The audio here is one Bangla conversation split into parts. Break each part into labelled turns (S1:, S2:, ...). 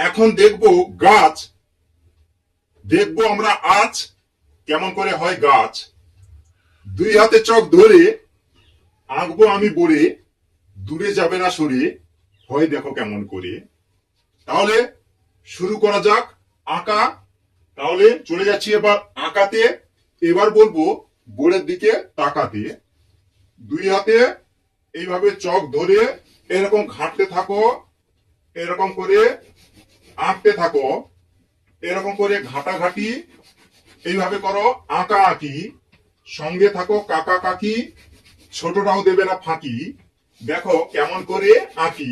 S1: এখন দেখব গাছ, দেখবো আমরা আজ কেমন করে হয় গাছ। দুই হাতে চক ধরে আঁকবো আমি বলে, দূরে যাবে না সরে, হয় দেখো কেমন করে। তাহলে শুরু করা যাক আঁকা। তাহলে চলে যাচ্ছি এবার আঁকাতে। এবার বলবো বোর্ডের দিকে তাকাতে। দুই হাতে এইভাবে চক ধরে এরকম ঘাঁটতে থাকো, এরকম করে আঁকতে থাকো, এরকম করে ঘাটাঘাটি এইভাবে করো, আঁকা আঁকি। সঙ্গে থাকো কাকা কাকি, ছোটটাও দেবে না ফাঁকি। দেখো কেমন করে আঁকি।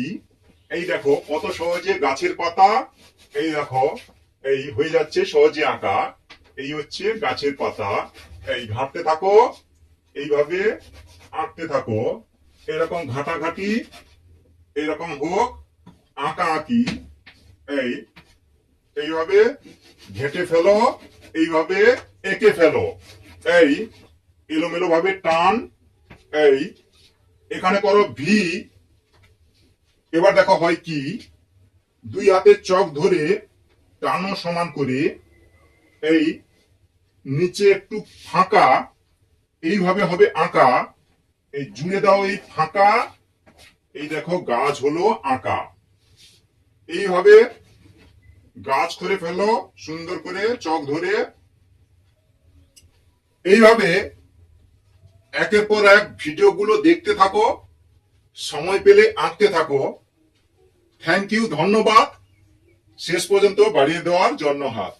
S1: এই দেখো কত সহজে গাছের পাতা, এই দেখো এই হয়ে যাচ্ছে সহজে আঁকা। এই হচ্ছে গাছের পাতা। এই ঘাঁটতে থাকো, এইভাবে আঁকতে থাকো, এরকম ঘাটাঘাটি, এরকম হোক আঁকা আঁকি। এই এইভাবে ঘেঁটে ফেলো, এইভাবে এঁকে ফেলো। এই এলোমেলো ভাবে টান, এই এখানে করো ভি। এবার দেখো হয় কি, দুই হাতে চক ধরে টানো সমান করে, এই নিচে একটু ফাঁকা, এইভাবে হবে আঁকা। এই জুড়ে দাও এই ফাঁকা, এই দেখো গাছ হলো আঁকা। এইভাবে গাছ করে ফেলো সুন্দর করে চক ধরে। এইভাবে একের পর এক ভিডিওগুলো দেখতে থাকো, সময় পেলে আঁকতে থাকো। থ্যাংক ইউ, ধন্যবাদ শেষ পর্যন্ত বাড়িয়ে দেওয়ার জন্য হাত।